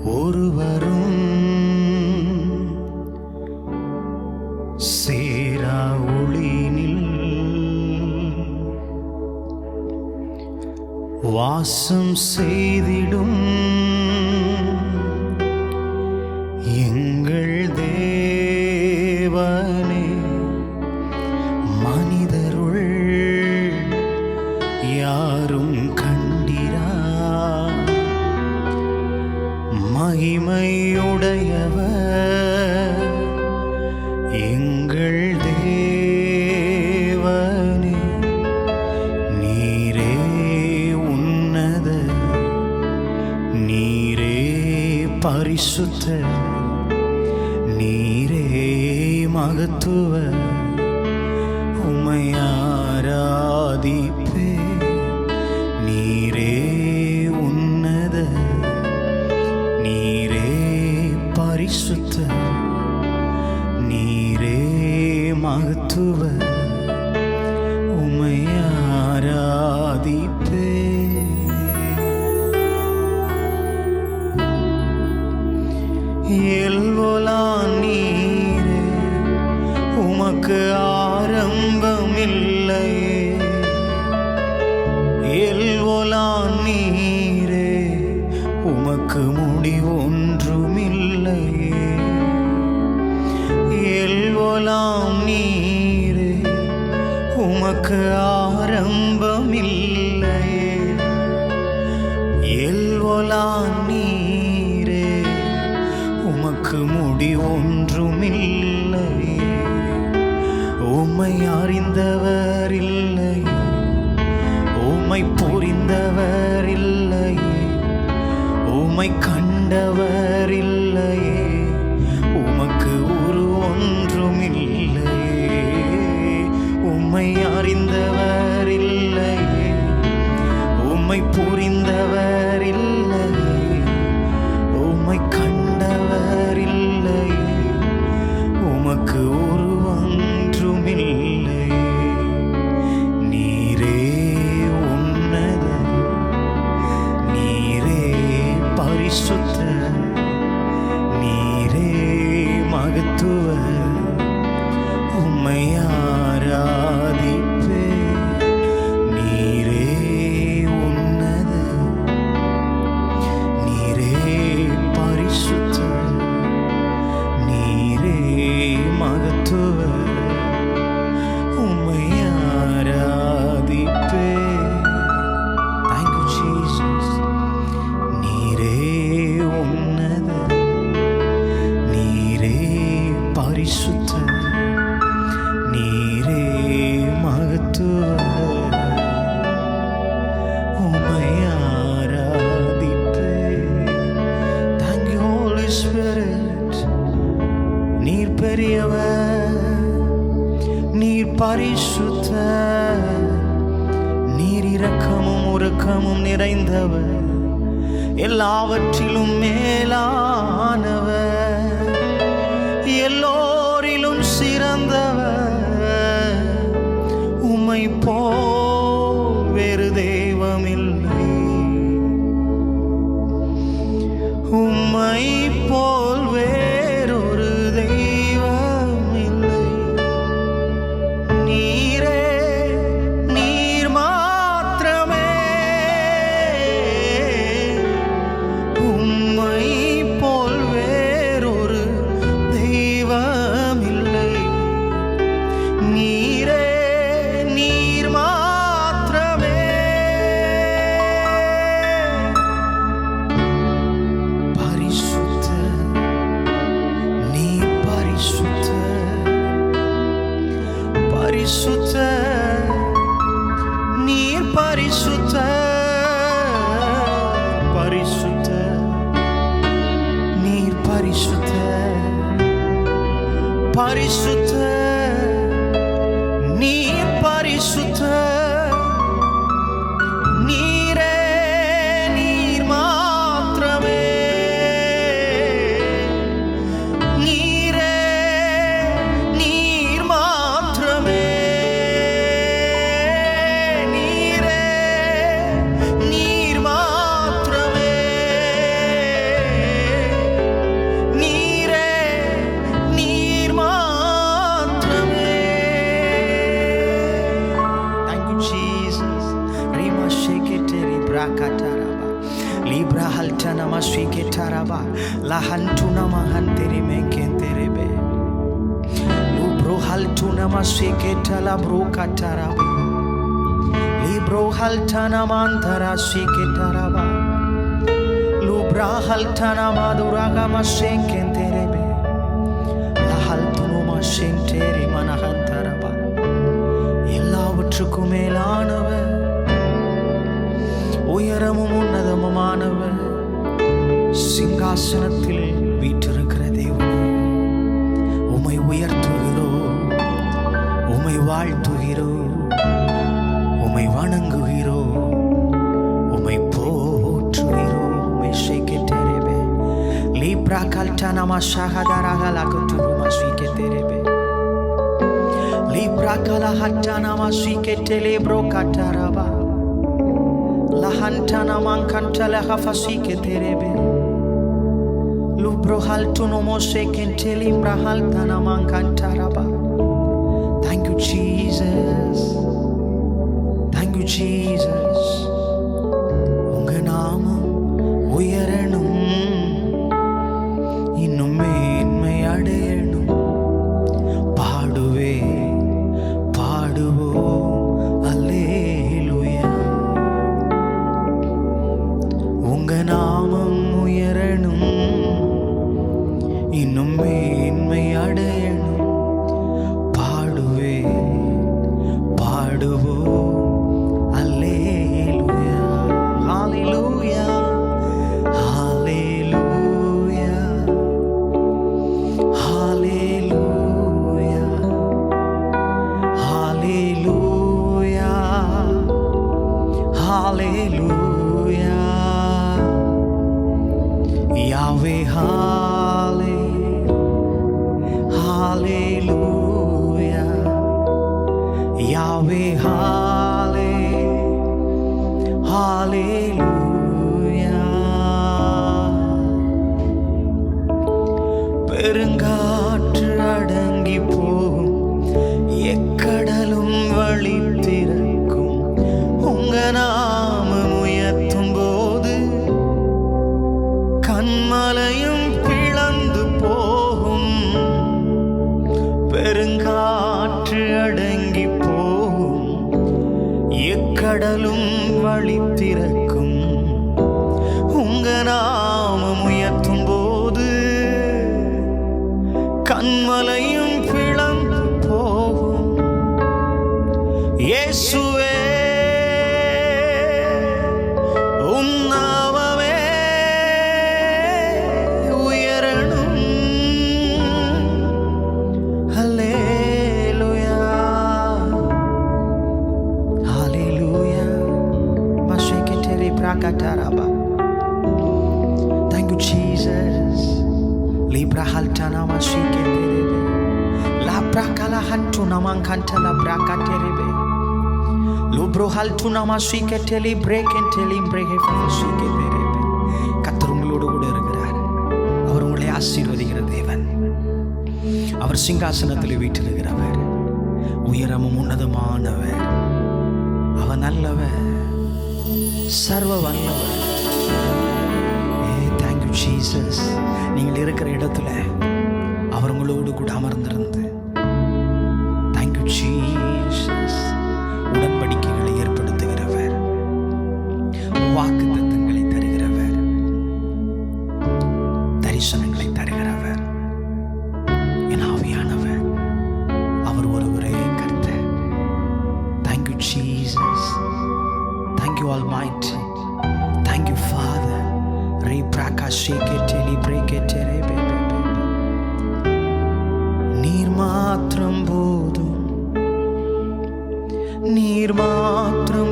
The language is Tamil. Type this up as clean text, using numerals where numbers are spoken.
ஒருவரும் சேரா ஒளியினில் வாசம் செய்திடும் எங்கள் தேவனே, மனிதருள் யாரும் கண்டிரா மகிமையுடையவர் எங்கள் தேவனே. நீரே உன்னத, நீரே பரிசுத்த, நீரே மகத்துவ, உம்மை ஆராதிப்பே. நீரே உன்னத, நீரே பரிசுத்த, நீரே மகத்துவ, உம்மை ஆராதிப்பே. எல்வோலான் நீரே, உமக்கு ஆரம்பமில்லையே. எல்வோலான் நீரே, உமக்கு முடிவொன்றுமில்லையே. எல்வோலாம் நீரே, உமக்கு ஆரம்பமில்லையே. எல்வோலாம் நீரே, உமக்கு முடிவொன்றுமில்லையே. உம்மை அறிந்தவர் இல்லையே, உம்மை புரிந்தவர் இல்லையே, உம்மை கண்டவர் இல்லையே, உமக்கு ஒன்றுமில்லையே. உம்மை அறிந்தவர் இல்லையே, உம்மை புரிந்தவர் இல்லையே, உம்மை கண்டவர் இல்லையே, உமக்கு ஒன்றுமில்லையே. நீரே உன்னத, நீரே பரிசுத்த, நீரே மகத்துவ, உம்மை ஆராதிப்பே. நீரே உன்னத, நீரே பரிசுத்த, நீரே மகத்துவ, உம்மை ஆராதிப்பே. Thank you, Jesus. நீரே உன்னத, நீரே பரிசுத்த, நீரே மகத்துவ, உம்மை ஆராதிப்பே. Thank you, Holy Spirit. நீர் பெரியவர், நீர் பரிசுத்த, நீர் இரக்கமும் உருக்கமும் நிறைந்தவர், எல்லாவற்றிலும் மேலானவர், எல்லோரிலும் சிறந்தவர். உம்மை போல் வேறு தெய்வமில்லை, உம்மை போல் வேறொரு தெய்வமில்லை. நீரே, நீர் மாத்திரமே, உம்மை போல் வேறொரு தெய்வமில்லை. நீரே, நீர் மாத்திரமே, பரிசுத்த, நீர் பரிசுத்த, பரிசுத்த, நீர் பரிசுத்த, பரிசுத்த, நீர் பரிசுத்த, பரிசுத்த, நீர் பரிசுத்த. நீரே, நீர் மாத்திரமே, நீரே, நீர் மாத்திரமே, நீரே, நீர் மாத்திரமே. mashike taraba lahantuna mahanteri menkenterebe lubro haltuna mashike talabro kataraba libro haltana mantara shike taraba lubra haltana maduraga mashenkenterebe lahaltuno mashenteri manahantaraba எல்லாவற்றுக்கும் மேலானவர் உயரமும் உன்னதமுமானவர் சிங்காசனத்தில் வீற்றிருக்கிற தேவனே உம்மை உயர்த்துகிறோம் உம்மை வாழ்த்துகிறோம் உம்மை வணங்குகிறோம் உம்மை போற்றுகிறோம் உம்மை ஷேகெட்டெரேபே Libra கல்டனமா ஷஹதரஹலா குதுருமா ஷீகெட்டெரேபே Libra kala hatana masike telebro kataraba la hantana mankanta la hafasike terebe lubro haltuno moshe kentelimbra haltana mankantaraba. Thank you Jesus, thank you Jesus. Unga naamam uyaranum innum menmai adeyanum paaduve அல்லேலூயா உங்க நாமம் உயரணும் இன்னும் மேன்மை அடையணும் பாடுவே பாடுவோம் அல்லேலூயா ஹalleluya ஹalleluya ஹalleluya Hallelujah, Hallelujah, Yahweh, Hallelujah, Yahweh, Hallelujah. பெருங்காற்று அடங்கி போகும் எக்கடலும் வழி திறக்கும் உங்க நாமம் உயர்த்தும் போது கண்மலையும் பிளந்து போகும் பெருங்காற்று அடங்கி போகும் எக்கடலும் வழி திறக்கும் உங்க நாமம் உயர்த்தும் போது கண்மலையும் பிளந்து போகும் இயேசுவே உம் நாமமே உயரணும் ஹல்லேலூயா ஹalleluya masheketeri prakataraba. Thank you Jesus. Libra haltana masheketeri la prakala hantuna mankanta la brakaterebe lubro haltuna masheketeli brekenteli breke fashiketerebe. கர்த்தர் உங்களோடு கூட இருக்கிறார். அவர் உங்களை ஆசீர்வதிக்கிற தேவன். அவர் சிங்காசனத்தில் வீற்றிருக்கிறவர். உயரமும் உன்னதமானவர். அவர் நல்லவர், சர்வ வல்லவர். Thank you Jesus. நீங்கள் இருக்கிற இடத்துல அவர் உங்களோடு கூட அமர்ந்திருந்து Thank you Jesus. உடன்படிக்கைகளை ஏற்படுத்துகிறவர், வாக்குத்தத்தங்களை தருகிறவர், தரிசனங்களை தருகிறவர், என் ஆவியானவர். அவர் ஒருவரே கர்த்தர். Thank you Jesus. Thank you Almighty. Thank you Father. நீர் மாத்திரம் போதும், நீர் மாத்திரம்